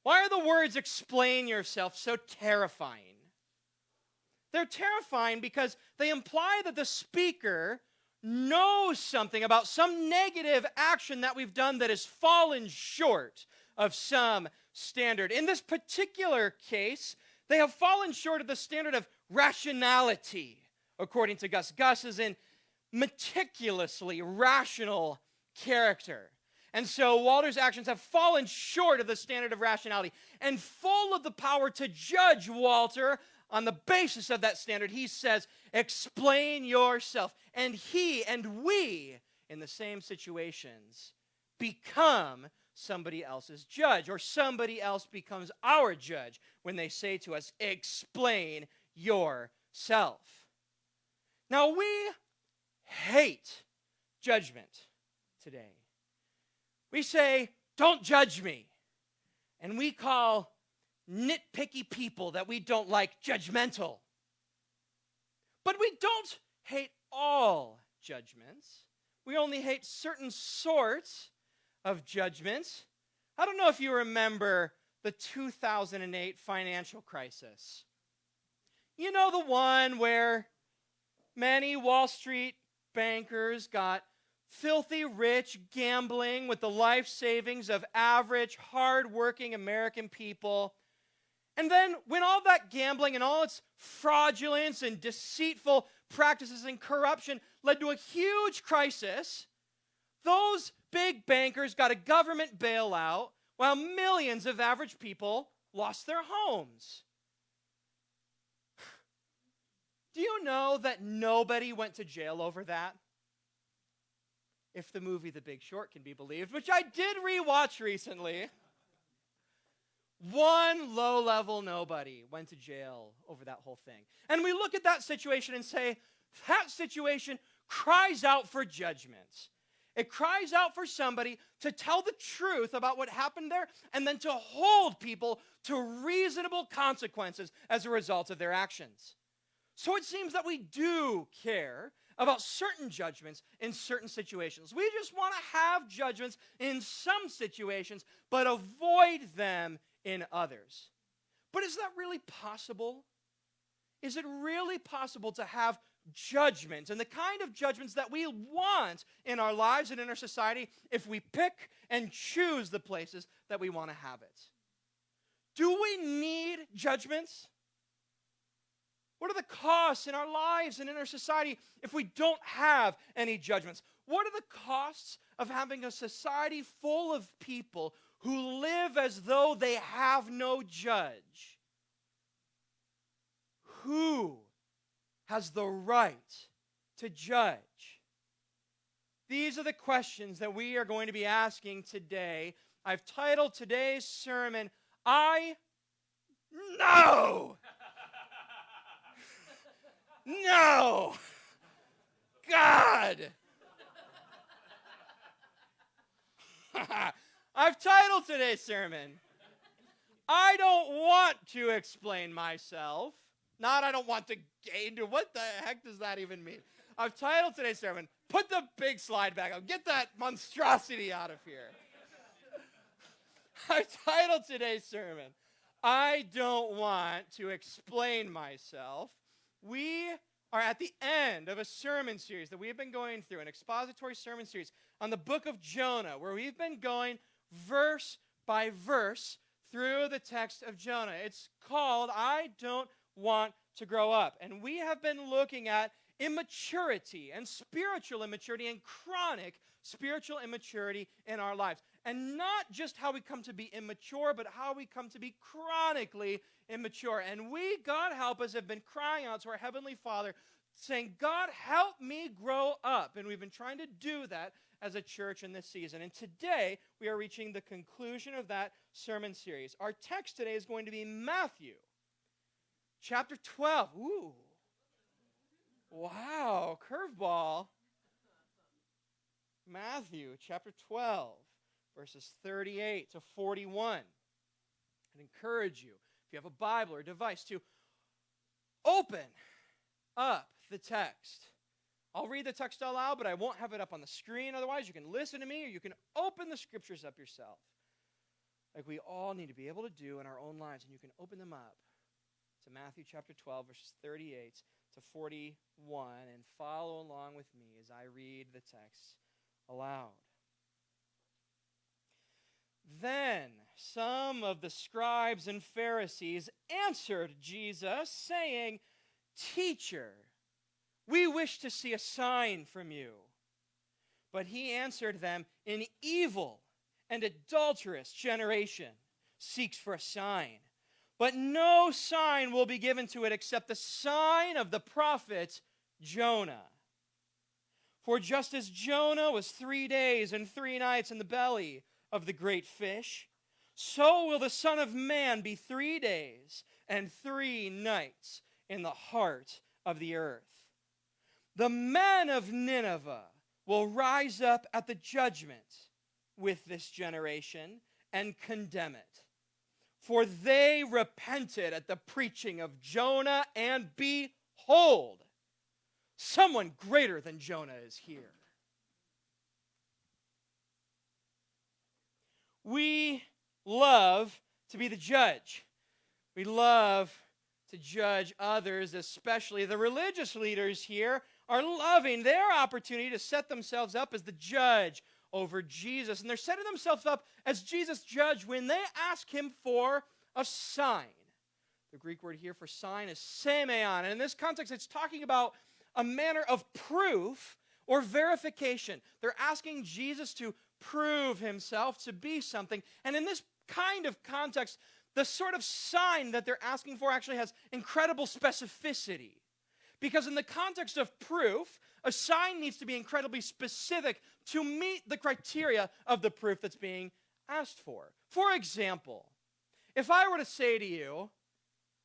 Why are the words explain yourself so terrifying? They're terrifying because they imply that the speaker knows something about some negative action that we've done that has fallen short of some standard. In this particular case, they have fallen short of the standard of rationality, according to Gus. Gus is in meticulously rational character. And so Walter's actions have fallen short of the standard of rationality. And full of the power to judge Walter on the basis of that standard, he says, explain yourself. And he and we, in the same situations, become somebody else's judge, or somebody else becomes our judge when they say to us, explain yourself. Now, we hate judgment today. We say, don't judge me. And we call nitpicky people that we don't like judgmental. But we don't hate all judgments. We only hate certain sorts of judgments. I don't know if you remember the 2008 financial crisis. You know, the one where many Wall Street bankers got filthy rich gambling with the life savings of average, hard-working American people. And then when all that gambling and all its fraudulence and deceitful practices and corruption led to a huge crisis, those big bankers got a government bailout while millions of average people lost their homes. Do you know that nobody went to jail over that? If the movie The Big Short can be believed, which I did rewatch recently. One low-level nobody went to jail over that whole thing. And we look at that situation and say, that situation cries out for judgment. It cries out for somebody to tell the truth about what happened there and then to hold people to reasonable consequences as a result of their actions. So it seems that we do care about certain judgments in certain situations. We just want to have judgments in some situations, but avoid them in others. But is that really possible? Is it really possible to have judgments and the kind of judgments that we want in our lives and in our society if we pick and choose the places that we want to have it? Do we need judgments? What are the costs in our lives and in our society if we don't have any judgments? What are the costs of having a society full of people who live as though they have no judge? Who has the right to judge? These are the questions that we are going to be asking today. I've titled today's sermon, I Know. No! God! I've titled today's sermon, I don't want to explain myself. Not I don't want to gain to. What the heck does that even mean? I've titled today's sermon, put the big slide back up. Get that monstrosity out of here. I've titled today's sermon, I don't want to explain myself. We are at the end of a sermon series that we have been going through, an expository sermon series on the book of Jonah, where we've been going verse by verse through the text of Jonah. It's called I Don't Want to Grow Up. And we have been looking at immaturity and spiritual immaturity and chronic spiritual immaturity in our lives. And not just how we come to be immature, but how we come to be chronically immature. And we, God help us, have been crying out to our Heavenly Father, saying, God, help me grow up. And we've been trying to do that as a church in this season. And today, we are reaching the conclusion of that sermon series. Our text today is going to be Matthew, chapter 12. Ooh. Wow, curveball. Matthew, chapter 12, verses 38 to 41. I'd encourage you, if you have a Bible or a device, to open up the text. I'll read the text aloud, but I won't have it up on the screen. Otherwise, you can listen to me or you can open the scriptures up yourself. like we all need to be able to do in our own lives. And you can open them up to Matthew chapter 12, verses 38 to 41, and follow along with me as I read the text aloud. Then some of the scribes and Pharisees answered Jesus, saying, "Teacher, we wish to see a sign from you." But he answered them, "An evil and adulterous generation seeks for a sign, but no sign will be given to it except the sign of the prophet Jonah. For just as Jonah was 3 days and 3 nights in the belly of the great fish, so will the Son of Man be 3 days and 3 nights in the heart of the earth. The men of Nineveh will rise up at the judgment with this generation and condemn it. For they repented at the preaching of Jonah, and behold, someone greater than Jonah is here." We love to be the judge. We love to judge others, especially the religious leaders here are loving their opportunity to set themselves up as the judge over Jesus. And they're setting themselves up as Jesus' judge when they ask him for a sign. The Greek word here for sign is semeion. And in this context, it's talking about a manner of proof or verification. They're asking Jesus to prove himself to be something. And in this kind of context, the sort of sign that they're asking for actually has incredible specificity. Because in the context of proof, a sign needs to be incredibly specific to meet the criteria of the proof that's being asked for. For example, if I were to say to you,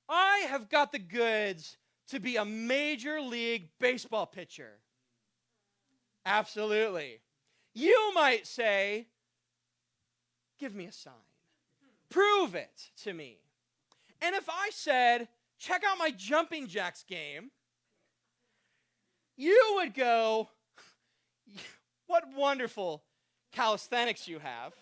"I have got the goods to be a Major League Baseball pitcher," absolutely. You might say, "Give me a sign. Prove it to me." And if I said, "Check out my jumping jacks game," you would go, "What wonderful calisthenics you have."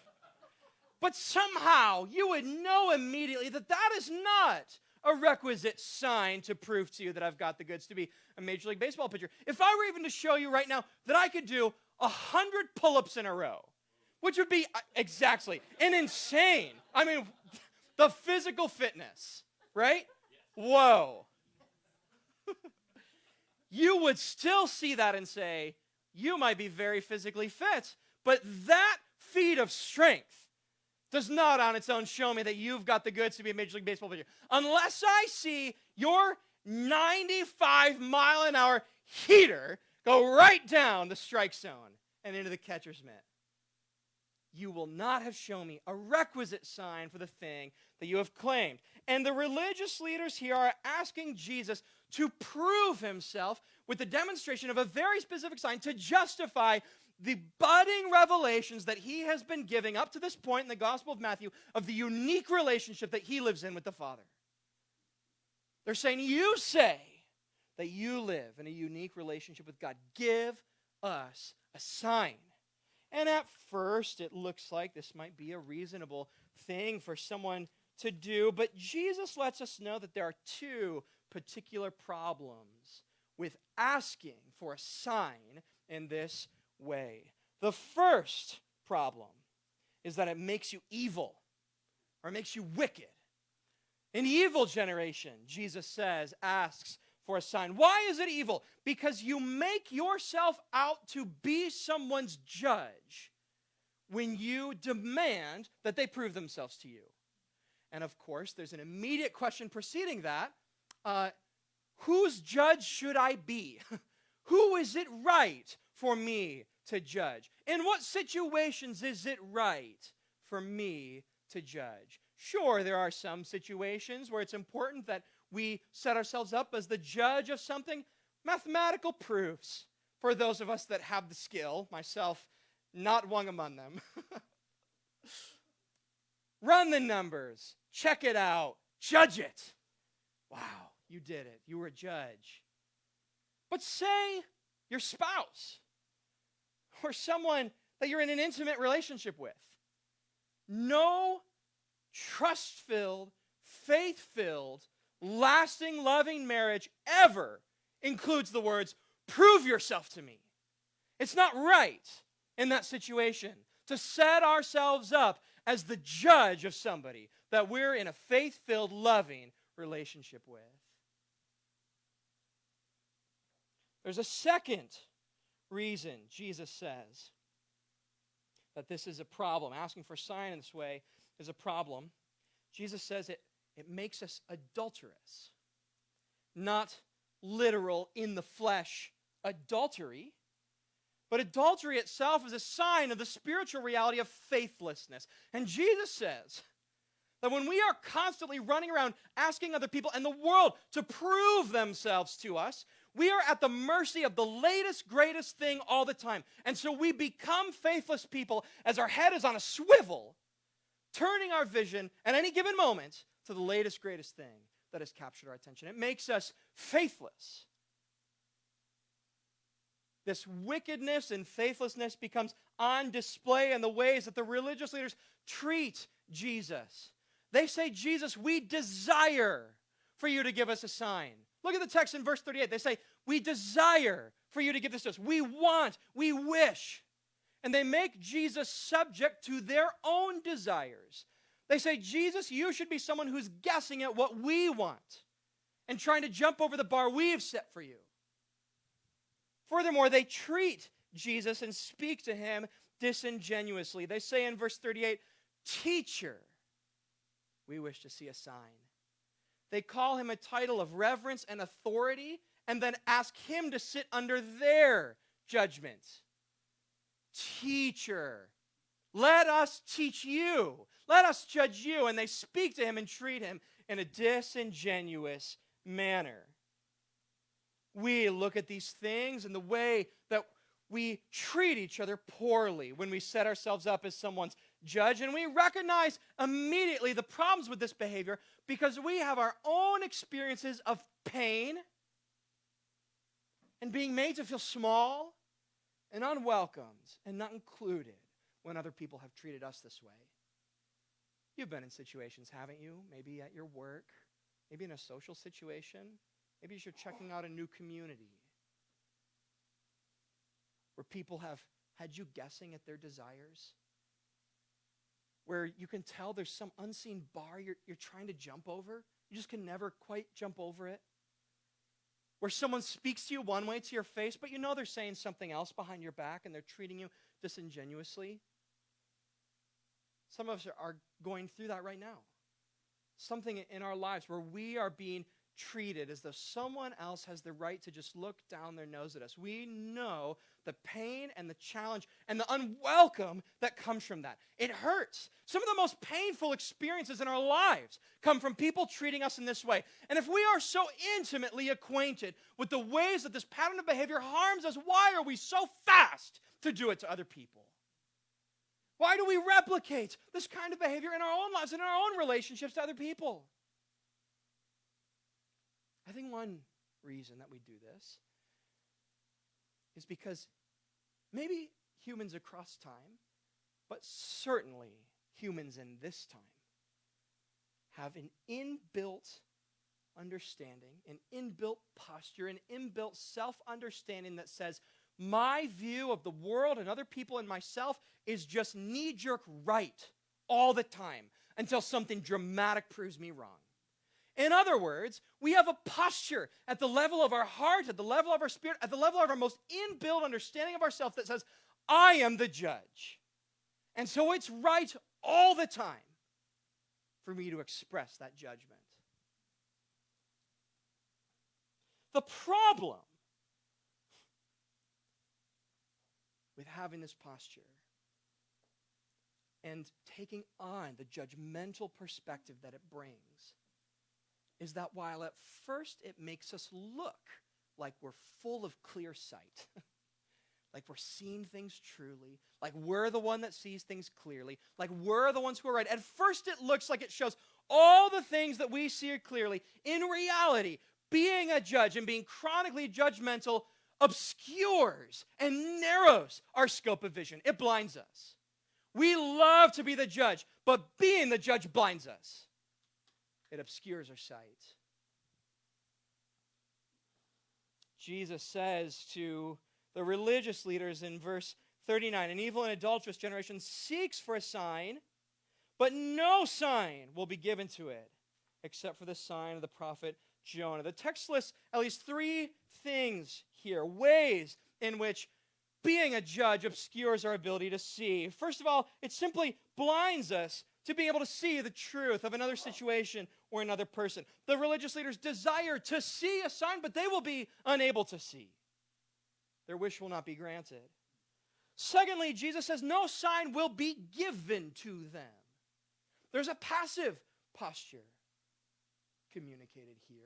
But somehow you would know immediately that that is not a requisite sign to prove to you that I've got the goods to be a Major League Baseball pitcher. If I were even to show you right now that I could do 100 pull-ups in a row, which would be exactly an insane, I mean, the physical fitness, right? Whoa. You would still see that and say, you might be very physically fit, but that feat of strength does not on its own show me that you've got the goods to be a Major League Baseball player. Unless I see your 95-mile-an-hour heater go right down the strike zone and into the catcher's mitt. You will not have shown me a requisite sign for the thing that you have claimed. And the religious leaders here are asking Jesus to prove himself with the demonstration of a very specific sign to justify the budding revelations that he has been giving up to this point in the Gospel of Matthew of the unique relationship that he lives in with the Father. They're saying, you say that you live in a unique relationship with God. Give us a sign. And at first, it looks like this might be a reasonable thing for someone to do, but Jesus lets us know that there are two particular problems with asking for a sign in this way. The first problem is that it makes you evil, or it makes you wicked. An evil generation, Jesus says, asks for a sign. Why is it evil? Because you make yourself out to be someone's judge when you demand that they prove themselves to you. And of course, there's an immediate question preceding that. Whose judge should I be? Who is it right for me to judge? In what situations is it right for me to judge? Sure, there are some situations where it's important that we set ourselves up as the judge of something. Mathematical proofs for those of us that have the skill, myself not one among them. Run the numbers, check it out, judge it. Wow, you did it. You were a judge. But say your spouse or someone that you're in an intimate relationship with. No trust-filled, faith-filled, lasting, loving marriage ever includes the words, prove yourself to me. It's not right in that situation to set ourselves up as the judge of somebody that we're in a faith-filled, loving relationship with. There's a second reason Jesus says that this is a problem. Asking for a sign in this way is a problem. Jesus says it makes us adulterous. Not literal, in the flesh adultery, but adultery itself is a sign of the spiritual reality of faithlessness. And Jesus says that when we are constantly running around asking other people and the world to prove themselves to us, we are at the mercy of the latest, greatest thing all the time. And so we become faithless people as our head is on a swivel, turning our vision at any given moment to the latest, greatest thing that has captured our attention. It makes us faithless. This wickedness and faithlessness becomes on display in the ways that the religious leaders treat Jesus. They say, Jesus, we desire for you to give us a sign. Look at the text in verse 38. They say, we desire for you to give this to us. We want, we wish. And they make Jesus subject to their own desires. They say, Jesus, you should be someone who's guessing at what we want and trying to jump over the bar we've set for you. Furthermore, they treat Jesus and speak to him disingenuously. They say in verse 38, Teacher, we wish to see a sign. They call him a title of reverence and authority and then ask him to sit under their judgment. Teacher, let us teach you. Let us judge you. And they speak to him and treat him in a disingenuous manner. We look at these things and the way that we treat each other poorly when we set ourselves up as someone's judge, and we recognize immediately the problems with this behavior because we have our own experiences of pain and being made to feel small and unwelcomed and not included when other people have treated us this way. You've been in situations, haven't you? Maybe at your work, maybe in a social situation, maybe as you're checking out a new community where people have had you guessing at their desires, where you can tell there's some unseen bar you're trying to jump over. You just can never quite jump over it. Where someone speaks to you one way to your face, but you know they're saying something else behind your back and they're treating you disingenuously. Some of us are going through that right now. Something in our lives where we are being treated as though someone else has the right to just look down their nose at us. We know the pain and the challenge and the unwelcome that comes from that. It hurts. Some of the most painful experiences in our lives come from people treating us in this way. And if we are so intimately acquainted with the ways that this pattern of behavior harms us, why are we so fast to do it to other people? Why do we replicate this kind of behavior in our own lives and in our own relationships to other people? I think one reason that we do this is because maybe humans across time, but certainly humans in this time, have an inbuilt understanding, an inbuilt posture, an inbuilt self-understanding that says, my view of the world and other people and myself is just knee-jerk right all the time until something dramatic proves me wrong. In other words, we have a posture at the level of our heart, at the level of our spirit, at the level of our most inbuilt understanding of ourselves that says, I am the judge. And so it's right all the time for me to express that judgment. The problem with having this posture and taking on the judgmental perspective that it brings is that while at first it makes us look like we're full of clear sight, like we're seeing things truly, like we're the one that sees things clearly, like we're the ones who are right. At first it looks like it shows all the things that we see clearly. In reality, being a judge and being chronically judgmental obscures and narrows our scope of vision. It blinds us. We love to be the judge, but being the judge blinds us. It obscures our sight. Jesus says to the religious leaders in verse 39, an evil and adulterous generation seeks for a sign, but no sign will be given to it except for the sign of the prophet Jonah. The text lists at least three things here, ways in which being a judge obscures our ability to see. First of all, it simply blinds us to be able to see the truth of another situation or another person. The religious leaders desire to see a sign, but they will be unable to see. Their wish will not be granted. Secondly, Jesus says no sign will be given to them. There's a passive posture communicated here.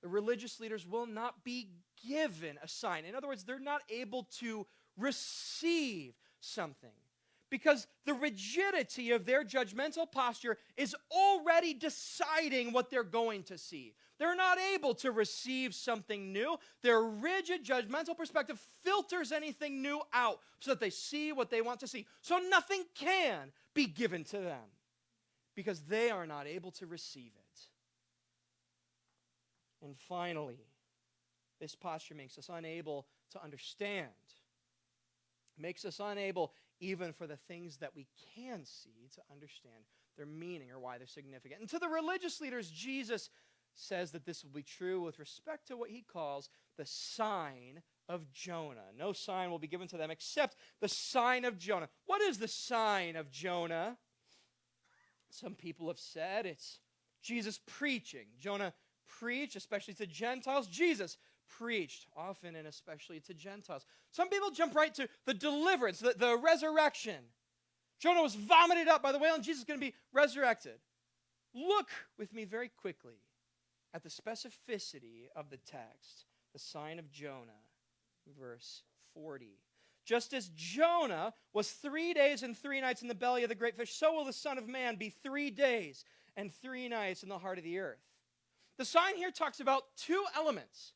The religious leaders will not be given a sign. In other words, they're not able to receive something because the rigidity of their judgmental posture is already deciding what they're going to see. They're not able to receive something new. Their rigid judgmental perspective filters anything new out so that they see what they want to see. So nothing can be given to them because they are not able to receive it. And finally, this posture makes us unable to understand. It makes us unable, even for the things that we can see, to understand their meaning or why they're significant. And to the religious leaders, Jesus says that this will be true with respect to what he calls the sign of Jonah. No sign will be given to them except the sign of Jonah. What is the sign of Jonah? Some people have said it's Jesus preaching. Jonah preached, especially to Gentiles. Jesus preached, often and especially to Gentiles. Some people jump right to the deliverance, the resurrection. Jonah was vomited up by the whale, and Jesus is going to be resurrected. Look with me very quickly at the specificity of the text, the sign of Jonah, verse 40. Just as Jonah was 3 days and 3 nights in the belly of the great fish, so will the Son of Man be 3 days and 3 nights in the heart of the earth. The sign here talks about two elements.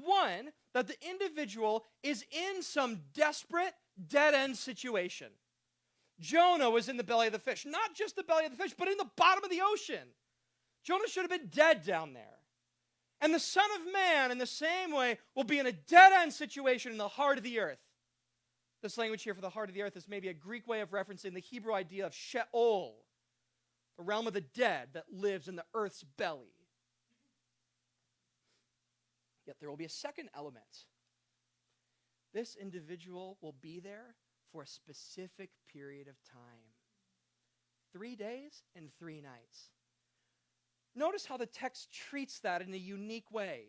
One, that the individual is in some desperate, dead-end situation. Jonah was in the belly of the fish. Not just the belly of the fish, but in the bottom of the ocean. Jonah should have been dead down there. And the Son of Man, in the same way, will be in a dead-end situation in the heart of the earth. This language here for the heart of the earth is maybe a Greek way of referencing the Hebrew idea of Sheol, the realm of the dead that lives in the earth's belly. Yet there will be a second element. This individual will be there for a specific period of time. 3 days and 3 nights. Notice how the text treats that in a unique way.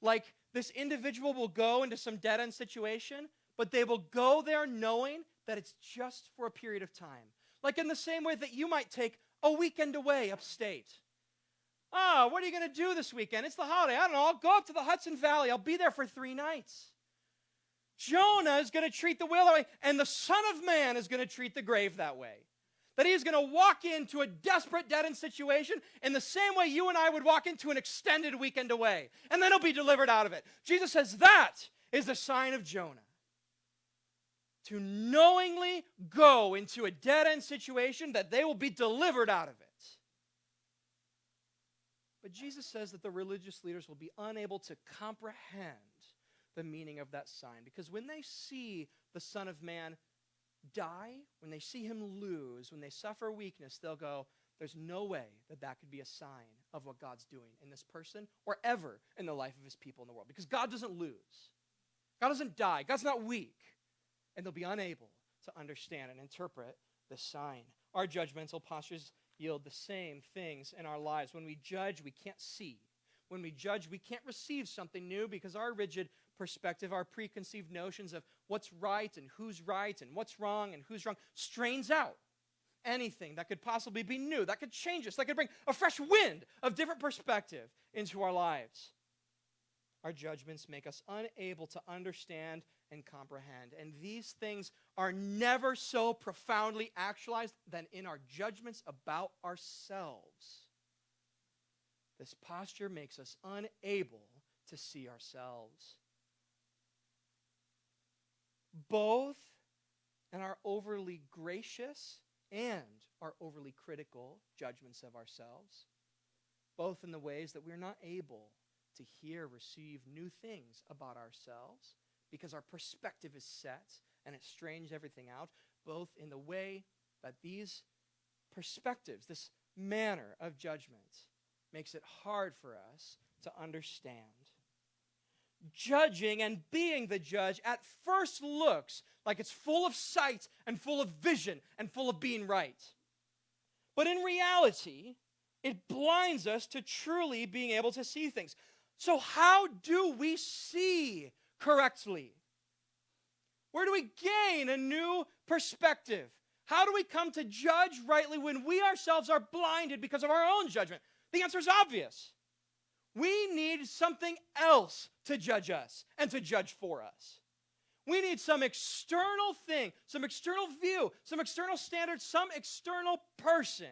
Like this individual will go into some dead-end situation, but they will go there knowing that it's just for a period of time. Like in the same way that you might take a weekend away upstate. What are you going to do this weekend? It's the holiday. I don't know. I'll go up to the Hudson Valley. I'll be there for 3 nights. Jonah is going to treat the whale that way, and the Son of Man is going to treat the grave that way. That he is going to walk into a desperate, dead-end situation in the same way you and I would walk into an extended weekend away, and then he'll be delivered out of it. Jesus says that is the sign of Jonah. To knowingly go into a dead-end situation that they will be delivered out of it. But Jesus says that the religious leaders will be unable to comprehend the meaning of that sign. Because when they see the Son of Man die, when they see him lose, when they suffer weakness, they'll go, there's no way that that could be a sign of what God's doing in this person or ever in the life of his people in the world. Because God doesn't lose. God doesn't die. God's not weak. And they'll be unable to understand and interpret the sign. Our judgmental postures yield the same things in our lives. When we judge, we can't see. When we judge, we can't receive something new because our rigid perspective, our preconceived notions of what's right and who's right and what's wrong and who's wrong strains out anything that could possibly be new, that could change us, that could bring a fresh wind of different perspective into our lives. Our judgments make us unable to understand and comprehend. And these things are never so profoundly actualized than in our judgments about ourselves. This posture makes us unable to see ourselves. Both and our overly gracious and our overly critical judgments of ourselves, both in the ways that we're not able to hear, receive new things about ourselves because our perspective is set and it strains everything out, both in the way that these perspectives, this manner of judgment, makes it hard for us to understand. Judging and being the judge at first looks like it's full of sight and full of vision and full of being right. But in reality, it blinds us to truly being able to see things. So how do we see correctly? Where do we gain a new perspective? How do we come to judge rightly when we ourselves are blinded because of our own judgment? The answer is obvious. We need something else to judge us and to judge for us. We need some external thing, some external view, some external standard, some external person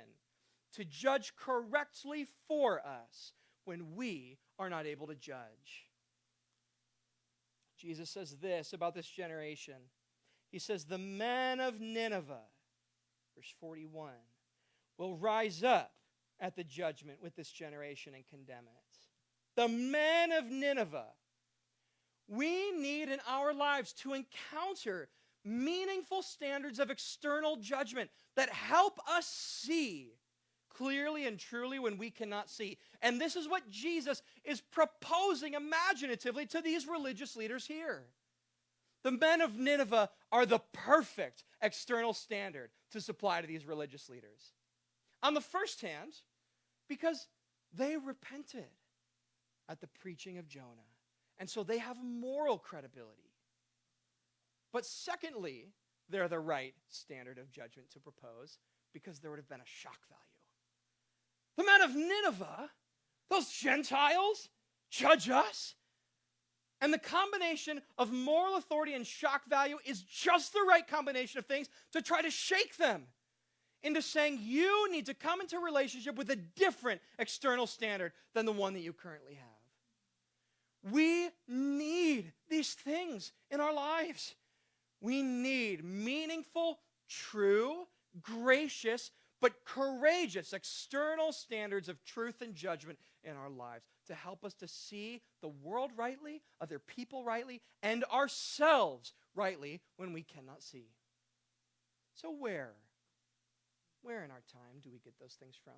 to judge correctly for us when we are not able to judge. Jesus says this about this generation. He says, the men of Nineveh, verse 41, will rise up at the judgment with this generation and condemn it. The men of Nineveh. We need in our lives to encounter meaningful standards of external judgment that help us see clearly and truly when we cannot see. And this is what Jesus is proposing imaginatively to these religious leaders here. The men of Nineveh are the perfect external standard to supply to these religious leaders. On the first hand, because they repented at the preaching of Jonah. And so they have moral credibility. But secondly, they're the right standard of judgment to propose because there would have been a shock value. The men of Nineveh, those Gentiles, judge us. And the combination of moral authority and shock value is just the right combination of things to try to shake them into saying you need to come into relationship with a different external standard than the one that you currently have. We need these things in our lives. We need meaningful, true, gracious, but courageous external standards of truth and judgment in our lives to help us to see the world rightly, other people rightly, and ourselves rightly when we cannot see. So where in our time do we get those things from?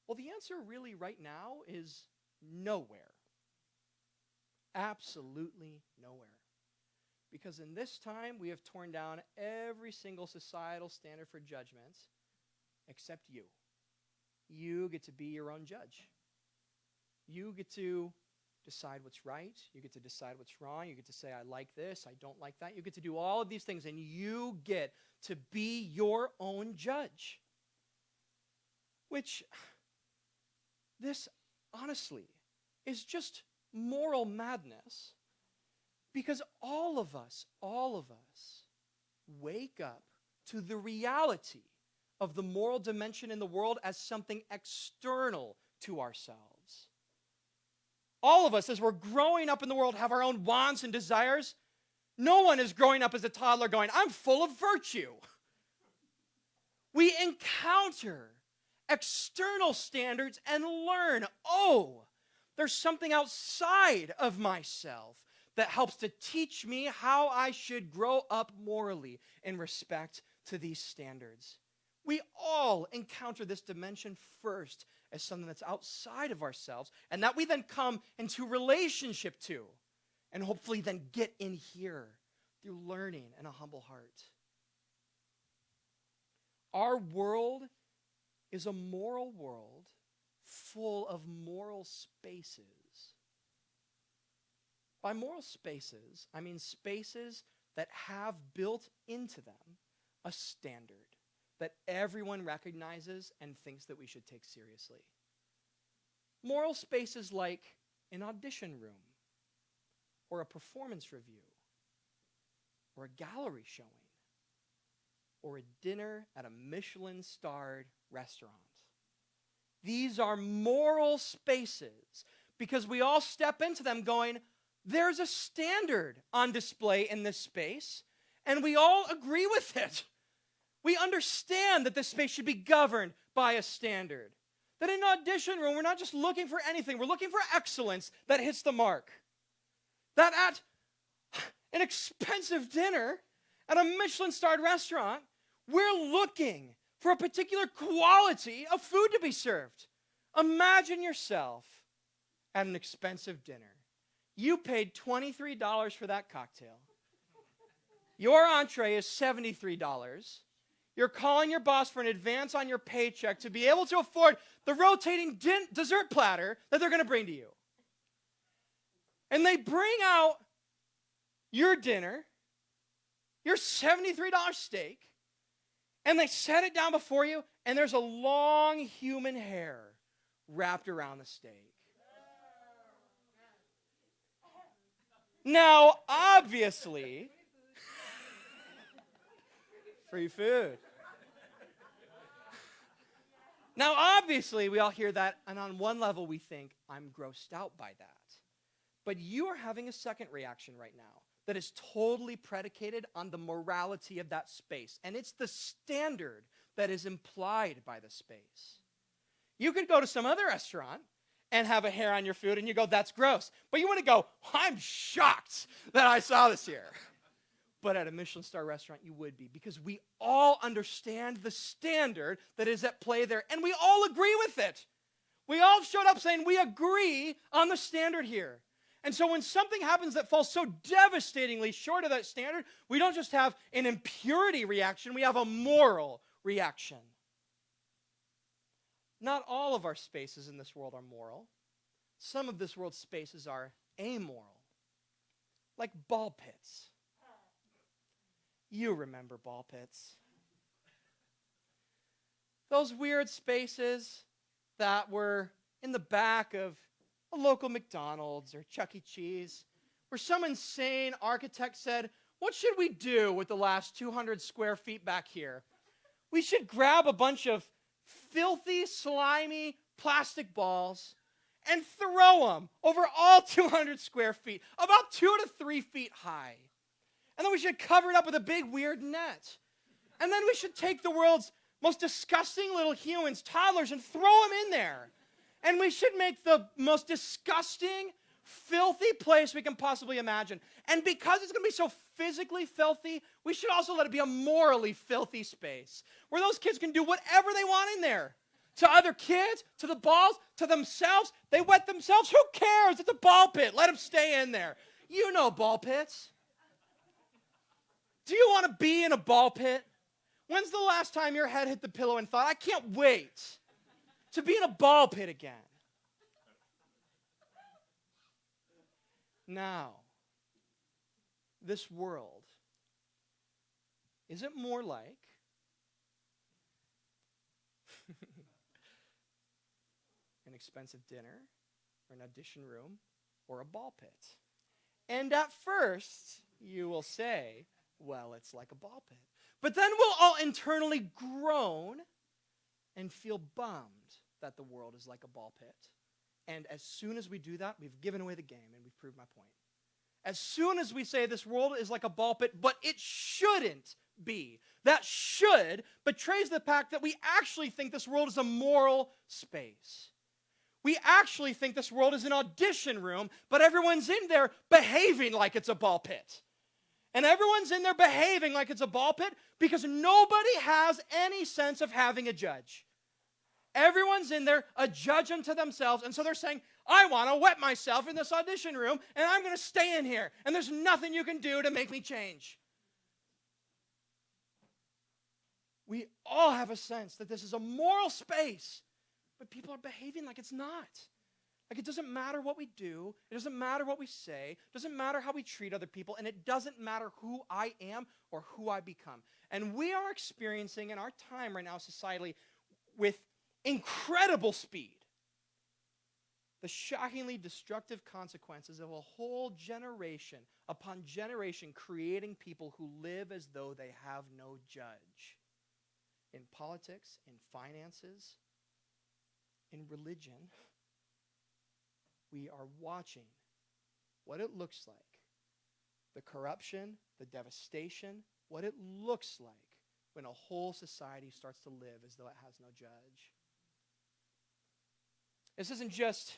Well, the answer really right now is nowhere. Absolutely nowhere. Because in this time, we have torn down every single societal standard for judgment except you. You get to be your own judge. You get to decide what's right. You get to decide what's wrong. You get to say, I like this, I don't like that. You get to do all of these things, and you get to be your own judge. Which, this, honestly, is just moral madness. Because all of us wake up to the reality of the moral dimension in the world as something external to ourselves. All of us, as we're growing up in the world, have our own wants and desires. No one is growing up as a toddler going, I'm full of virtue. We encounter external standards and learn, oh, there's something outside of myself that helps to teach me how I should grow up morally in respect to these standards. We all encounter this dimension first as something that's outside of ourselves, and that we then come into relationship to, and hopefully then get in here through learning and a humble heart. Our world is a moral world full of moral spaces. By moral spaces, I mean spaces that have built into them a standard that everyone recognizes and thinks that we should take seriously. Moral spaces like an audition room, or a performance review, or a gallery showing, or a dinner at a Michelin-starred restaurant. These are moral spaces because we all step into them going, There's a standard on display in this space, and we all agree with it. We understand that this space should be governed by a standard. That in an audition room, we're not just looking for anything, we're looking for excellence that hits the mark. That at an expensive dinner at a Michelin-starred restaurant, we're looking for a particular quality of food to be served. Imagine yourself at an expensive dinner. You paid $23 for that cocktail. Your entree is $73. You're calling your boss for an advance on your paycheck to be able to afford the rotating dessert platter that they're going to bring to you. And they bring out your dinner, your $73 steak, and they set it down before you, and there's a long human hair wrapped around the steak. Now, obviously, free food. Now, obviously, we all hear that, and on one level we think, I'm grossed out by that. But you are having a second reaction right now that is totally predicated on the morality of that space, and it's the standard that is implied by the space. You could go to some other restaurant and have a hair on your food, and you go, that's gross. But you want to go, I'm shocked that I saw this here. But at a Michelin-star restaurant, you would be, because we all understand the standard that is at play there, and we all agree with it. We all showed up saying we agree on the standard here. And so when something happens that falls so devastatingly short of that standard, we don't just have an impurity reaction, we have a moral reaction. Not all of our spaces in this world are moral. Some of this world's spaces are amoral, like ball pits. You remember ball pits. Those weird spaces that were in the back of a local McDonald's or Chuck E. Cheese, where some insane architect said, what should we do with the last 200 square feet back here? We should grab a bunch of filthy, slimy plastic balls and throw them over all 200 square feet, about 2 to 3 feet high. And then we should cover it up with a big weird net. And then we should take the world's most disgusting little humans, toddlers, and throw them in there. And we should make the most disgusting, filthy place we can possibly imagine. And because it's going to be so physically filthy, we should also let it be a morally filthy space where those kids can do whatever they want in there. To other kids, to the balls, to themselves. They wet themselves. Who cares? It's a ball pit. Let them stay in there. You know ball pits. Do you want to be in a ball pit? When's the last time your head hit the pillow and thought, I can't wait to be in a ball pit again? Now, this world, is it more like an expensive dinner, or an audition room, or a ball pit? And at first, you will say, well, it's like a ball pit. But then we'll all internally groan and feel bummed that the world is like a ball pit. And as soon as we do that, we've given away the game and we've proved my point. As soon as we say this world is like a ball pit, but it shouldn't be, that should betrays the fact that we actually think this world is a moral space. We actually think this world is an audition room, but everyone's in there behaving like it's a ball pit. And everyone's in there behaving like it's a ball pit because nobody has any sense of having a judge. Everyone's in there a judge unto themselves, and so they're saying, I want to wet myself in this audition room, and I'm going to stay in here, and there's nothing you can do to make me change. We all have a sense that this is a moral space, but people are behaving like it's not. Like it doesn't matter what we do, it doesn't matter what we say, it doesn't matter how we treat other people, and it doesn't matter who I am or who I become. And we are experiencing in our time right now societally with incredible speed the shockingly destructive consequences of a whole generation upon generation creating people who live as though they have no judge in politics, in finances, in religion. We are watching what it looks like, the corruption, the devastation, what it looks like when a whole society starts to live as though it has no judge. This isn't just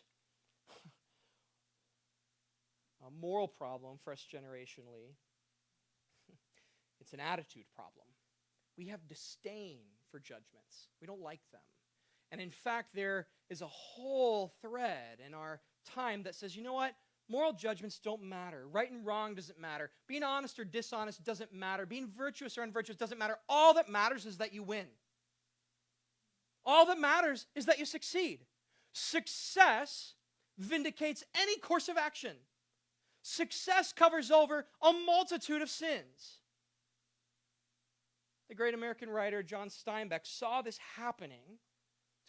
a moral problem for us generationally. It's an attitude problem. We have disdain for judgments. We don't like them. And in fact, there is a whole thread in our time that says, you know what? Moral judgments don't matter. Right and wrong doesn't matter. Being honest or dishonest doesn't matter. Being virtuous or unvirtuous doesn't matter. All that matters is that you win. All that matters is that you succeed. Success vindicates any course of action. Success covers over a multitude of sins. The great American writer John Steinbeck saw this happening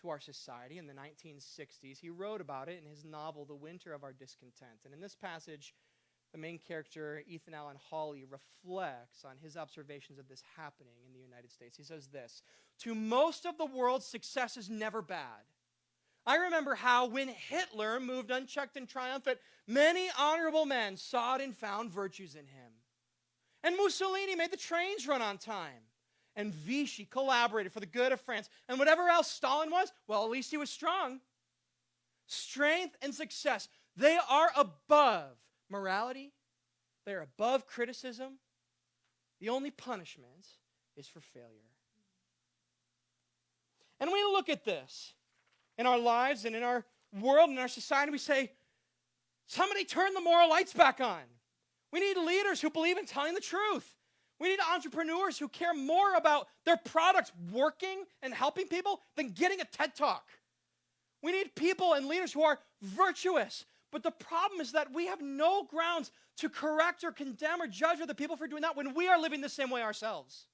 to our society in the 1960s. He wrote about it in his novel, The Winter of Our Discontent. And in this passage, the main character, Ethan Allen Hawley, reflects on his observations of this happening in the United States. He says this, "To most of the world, success is never bad. I remember how when Hitler moved unchecked and triumphant, many honorable men saw it and found virtues in him. And Mussolini made the trains run on time. And Vichy collaborated for the good of France. And whatever else Stalin was, well, at least he was strong. Strength and success, they are above morality. They are above criticism. The only punishment is for failure." And we look at this in our lives and in our world and in our society. We say, somebody turn the moral lights back on. We need leaders who believe in telling the truth. We need entrepreneurs who care more about their products working and helping people than getting a TED Talk. We need people and leaders who are virtuous. But the problem is that we have no grounds to correct or condemn or judge other people for doing that when we are living the same way ourselves.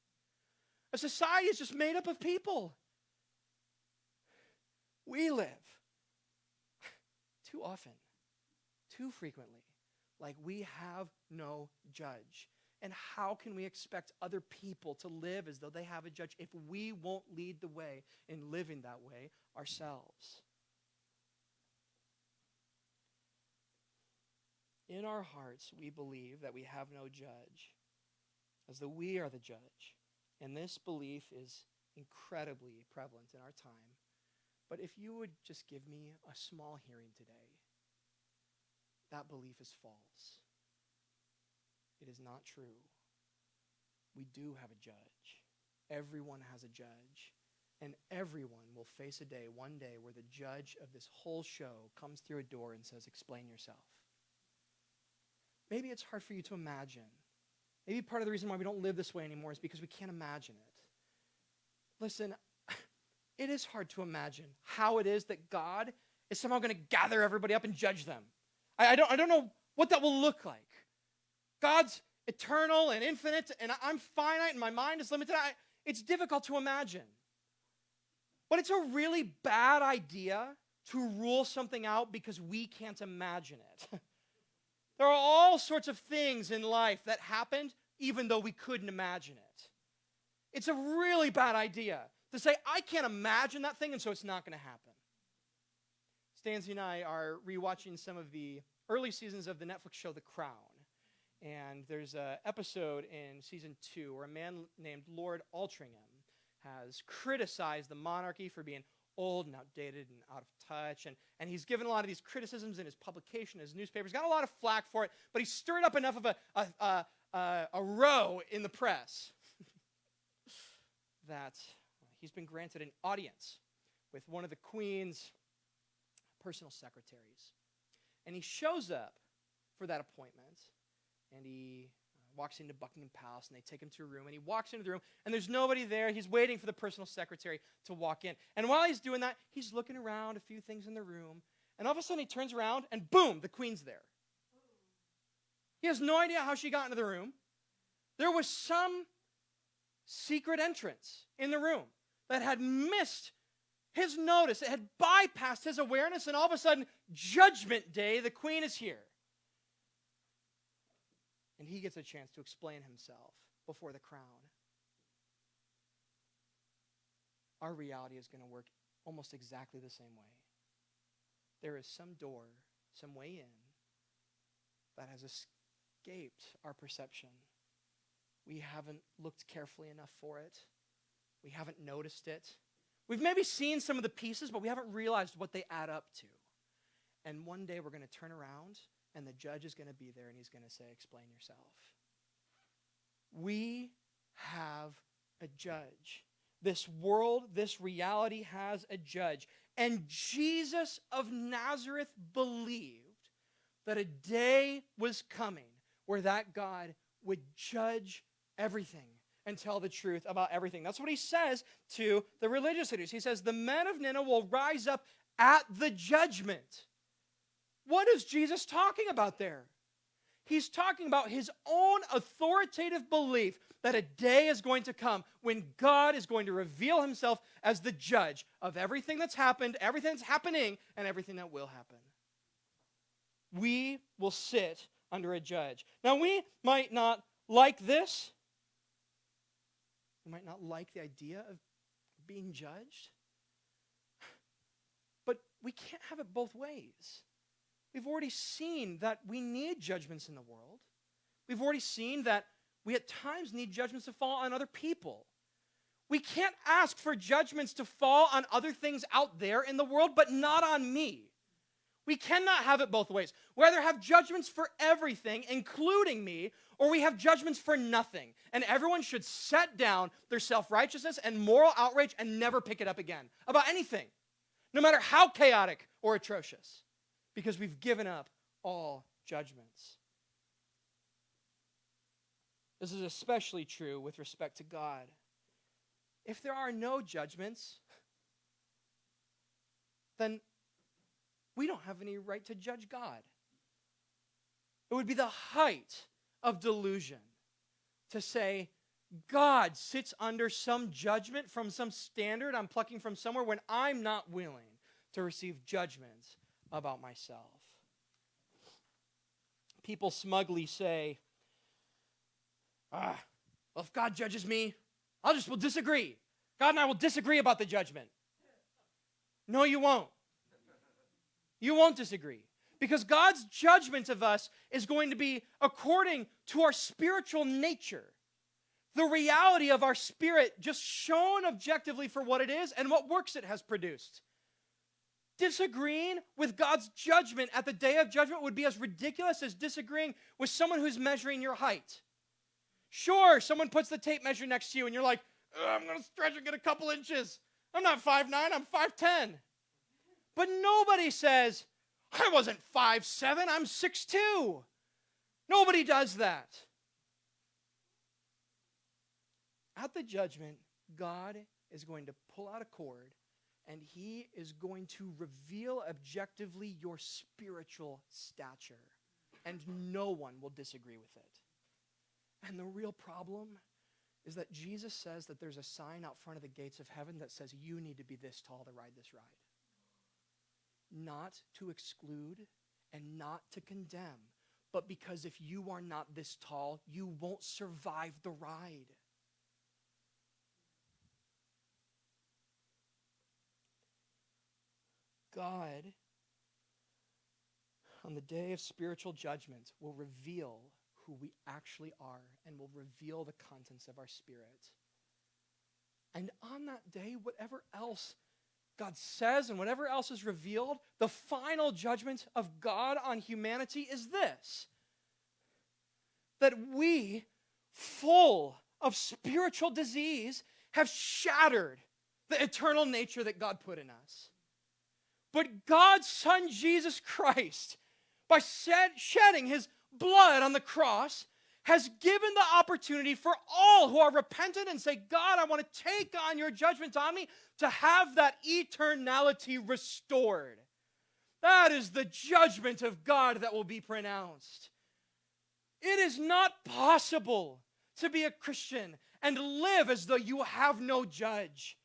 A society is just made up of people. We live too often, too frequently, like we have no judge. And how can we expect other people to live as though they have a judge if we won't lead the way in living that way ourselves? In our hearts, we believe that we have no judge, as though we are the judge. And this belief is incredibly prevalent in our time. But if you would just give me a small hearing today, that belief is false. It is not true. We do have a judge. Everyone has a judge. And everyone will face a day, one day, where the judge of this whole show comes through a door and says, "Explain yourself." Maybe it's hard for you to imagine. Maybe part of the reason why we don't live this way anymore is because we can't imagine it. Listen, it is hard to imagine how it is that God is somehow going to gather everybody up and judge them. I don't know what that will look like. God's eternal and infinite, and I'm finite, and my mind is limited. It's difficult to imagine. But it's a really bad idea to rule something out because we can't imagine it. There are all sorts of things in life that happened even though we couldn't imagine it. It's a really bad idea to say, I can't imagine that thing, and so it's not going to happen. Stanzi and I are rewatching some of the early seasons of the Netflix show The Crown. And there's an episode in season 2 where a man named Lord Altrincham has criticized the monarchy for being old and outdated and out of touch. And he's given a lot of these criticisms in his publication, his newspapers. Got a lot of flack for it, but he stirred up enough of a row in the press that he's been granted an audience with one of the Queen's personal secretaries. And he shows up for that appointment. And he walks into Buckingham Palace, and they take him to a room. And he walks into the room, and there's nobody there. He's waiting for the personal secretary to walk in. And while he's doing that, he's looking around a few things in the room. And all of a sudden, he turns around, and boom, the Queen's there. He has no idea how she got into the room. There was some secret entrance in the room that had missed his notice. It had bypassed his awareness, and all of a sudden, Judgment Day, the Queen is here. And he gets a chance to explain himself before the crown. Our reality is going to work almost exactly the same way. There is some door, some way in, that has escaped our perception. We haven't looked carefully enough for it. We haven't noticed it. We've maybe seen some of the pieces, but we haven't realized what they add up to. And one day we're going to turn around, and the judge is going to be there, and he's going to say, explain yourself. We have a judge. This world, this reality has a judge. And Jesus of Nazareth believed that a day was coming where that God would judge everything and tell the truth about everything. That's what he says to the religious leaders. He says, the men of Nineveh will rise up at the judgment. What is Jesus talking about there? He's talking about his own authoritative belief that a day is going to come when God is going to reveal himself as the judge of everything that's happened, everything that's happening, and everything that will happen. We will sit under a judge. Now, we might not like this. We might not like the idea of being judged. But we can't have it both ways. We've already seen that we need judgments in the world. We've already seen that we at times need judgments to fall on other people. We can't ask for judgments to fall on other things out there in the world, but not on me. We cannot have it both ways. We either have judgments for everything, including me, or we have judgments for nothing. And everyone should set down their self-righteousness and moral outrage and never pick it up again about anything, no matter how chaotic or atrocious, because we've given up all judgments. This is especially true with respect to God. If there are no judgments, then we don't have any right to judge God. It would be the height of delusion to say God sits under some judgment from some standard I'm plucking from somewhere when I'm not willing to receive judgments about myself. People smugly say, well, if God judges me, we'll disagree. God and I will disagree about the judgment. No, you won't. You won't disagree. Because God's judgment of us is going to be according to our spiritual nature. The reality of our spirit just shown objectively for what it is and what works it has produced. Disagreeing with God's judgment at the day of judgment would be as ridiculous as disagreeing with someone who's measuring your height. Sure, someone puts the tape measure next to you and you're like, I'm going to stretch and get a couple inches. I'm not 5'9", I'm 5'10". But nobody says, I wasn't 5'7", I'm 6'2". Nobody does that. At the judgment, God is going to pull out a cord and he is going to reveal objectively your spiritual stature. And no one will disagree with it. And the real problem is that Jesus says that there's a sign out front of the gates of heaven that says you need to be this tall to ride this ride. Not to exclude and not to condemn, but because if you are not this tall, you won't survive the ride. God, on the day of spiritual judgment, will reveal who we actually are and will reveal the contents of our spirit. And on that day, whatever else God says and whatever else is revealed, the final judgment of God on humanity is this: that we, full of spiritual disease, have shattered the eternal nature that God put in us. But God's Son, Jesus Christ, by shedding his blood on the cross, has given the opportunity for all who are repentant and say, God, I want to take on your judgment on me, to have that eternality restored. That is the judgment of God that will be pronounced. It is not possible to be a Christian and live as though you have no judge.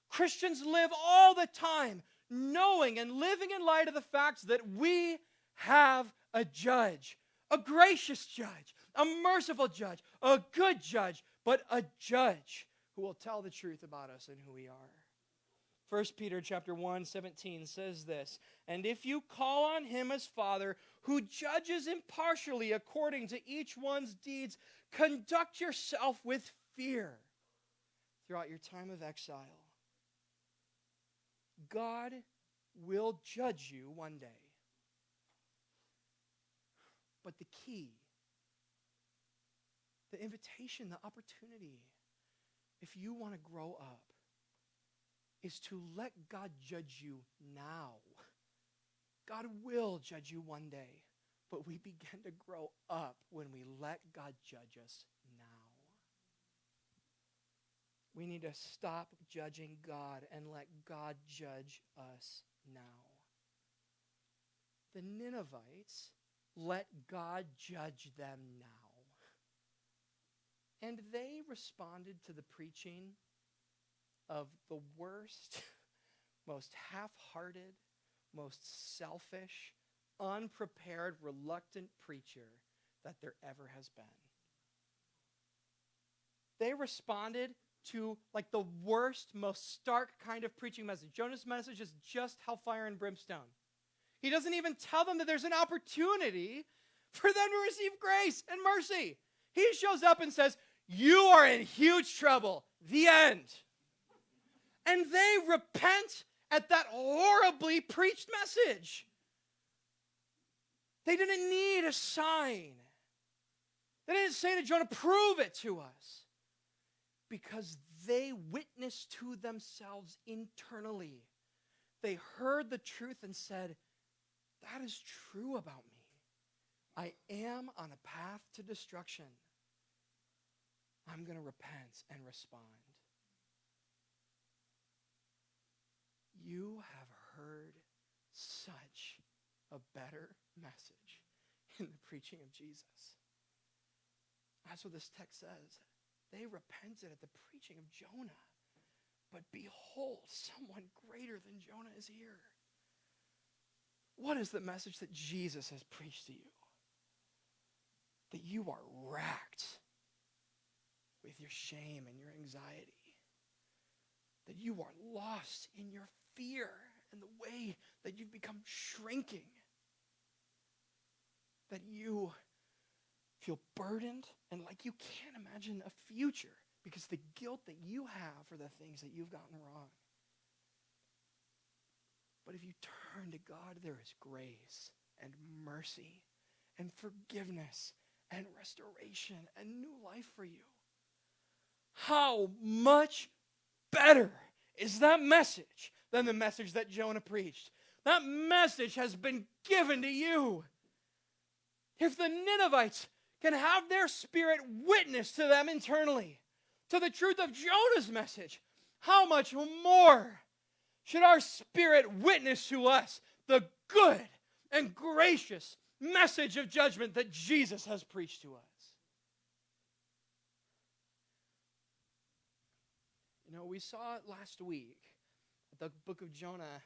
Christians live all the time knowing and living in light of the fact that we have a judge, a gracious judge, a merciful judge, a good judge, but a judge who will tell the truth about us and who we are. 1 Peter chapter 1, 17 says this, "And if you call on him as Father, who judges impartially according to each one's deeds, conduct yourself with fear throughout your time of exile." God will judge you one day. But the key, the invitation, the opportunity, if you want to grow up, is to let God judge you now. God will judge you one day, but we begin to grow up when we let God judge us now. We need to stop judging God and let God judge us now. The Ninevites let God judge them now. And they responded to the preaching of the worst, most half-hearted, most selfish, unprepared, reluctant preacher that there ever has been. They responded to like the worst, most stark kind of preaching message. Jonah's message is just hellfire and brimstone. He doesn't even tell them that there's an opportunity for them to receive grace and mercy. He shows up and says, "You are in huge trouble." The end. And they repent at that horribly preached message. They didn't need a sign. They didn't say to Jonah, "Prove it to us." Because they witnessed to themselves internally. They heard the truth and said, "That is true about me. I am on a path to destruction. I'm going to repent and respond." You have heard such a better message in the preaching of Jesus. That's what this text says. They repented at the preaching of Jonah. But behold, someone greater than Jonah is here. What is the message that Jesus has preached to you? That you are racked with your shame and your anxiety. That you are lost in your fear and the way that you've become shrinking. That you feel burdened and like you can't imagine a future because the guilt that you have for the things that you've gotten wrong. But if you turn to God, there is grace and mercy and forgiveness and restoration and new life for you. How much better is that message than the message that Jonah preached? That message has been given to you. If the Ninevites can have their spirit witness to them internally, to the truth of Jonah's message, how much more should our spirit witness to us the good and gracious message of judgment that Jesus has preached to us? You know, we saw it last week. The book of Jonah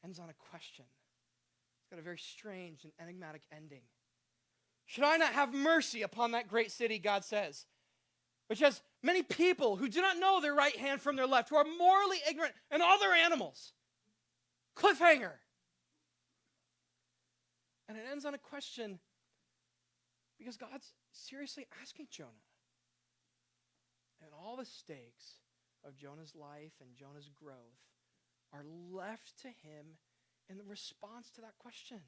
ends on a question. It's got a very strange and enigmatic ending. Should I not have mercy upon that great city, God says, which has many people who do not know their right hand from their left, who are morally ignorant, and all their animals? Cliffhanger. And it ends on a question because God's seriously asking Jonah. And all the stakes of Jonah's life and Jonah's growth are left to him in the response to that question.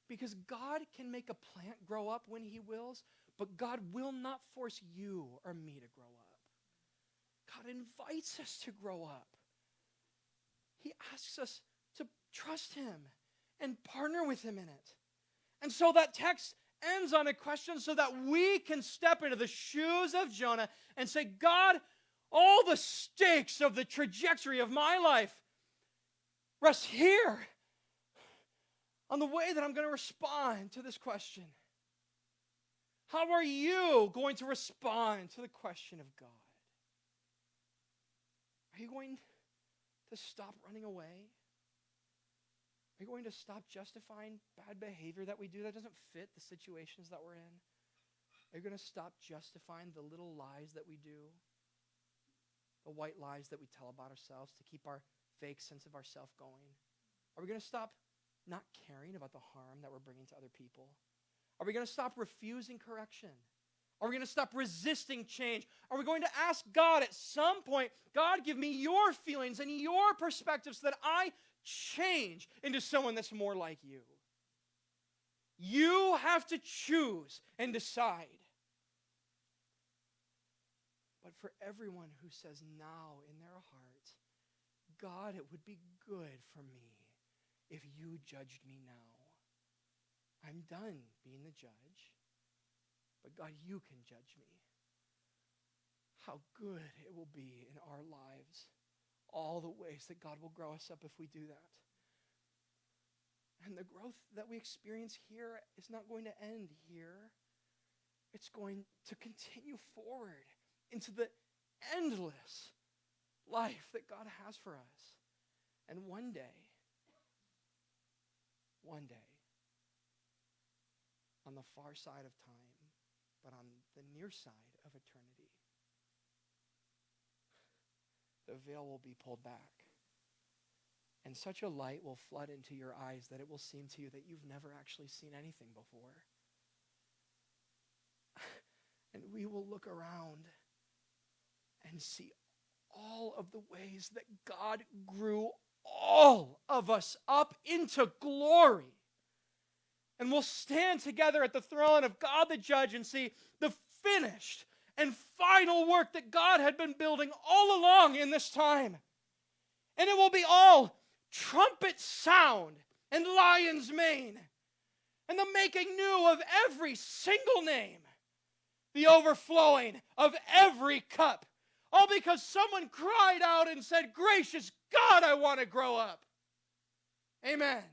Because God can make a plant grow up when he wills, but God will not force you or me to grow up. God invites us to grow up. He asks us to trust him and partner with him in it. And so that text ends on a question so that we can step into the shoes of Jonah and say, "God, all the stakes of the trajectory of my life rest here on the way that I'm going to respond to this question. How are you going to respond to the question of God? Are you going to stop running away? Are you going to stop justifying bad behavior that we do that doesn't fit the situations that we're in? Are you going to stop justifying the little lies that we do? The white lies that we tell about ourselves to keep our fake sense of ourself going? Are we going to stop not caring about the harm that we're bringing to other people? Are we going to stop refusing correction? Are we going to stop resisting change? Are we going to ask God at some point, God, give me your feelings and your perspectives so that I change into someone that's more like you? You have to choose and decide. But for everyone who says now in their heart, God, it would be good for me if you judged me now. I'm done being the judge. But God, you can judge me. How good it will be in our lives. All the ways that God will grow us up if we do that. And the growth that we experience here is not going to end here. It's going to continue forward into the endless life that God has for us. And one day, on the far side of time, but on the near side of eternity, the veil will be pulled back. And such a light will flood into your eyes that it will seem to you that you've never actually seen anything before. And we will look around and see all of the ways that God grew all of us up into glory. And we'll stand together at the throne of God the Judge and see the finished and final work that God had been building all along in this time. And it will be all trumpet sound and lion's mane and the making new of every single name, the overflowing of every cup, all because someone cried out and said, "Gracious God, I want to grow up." Amen.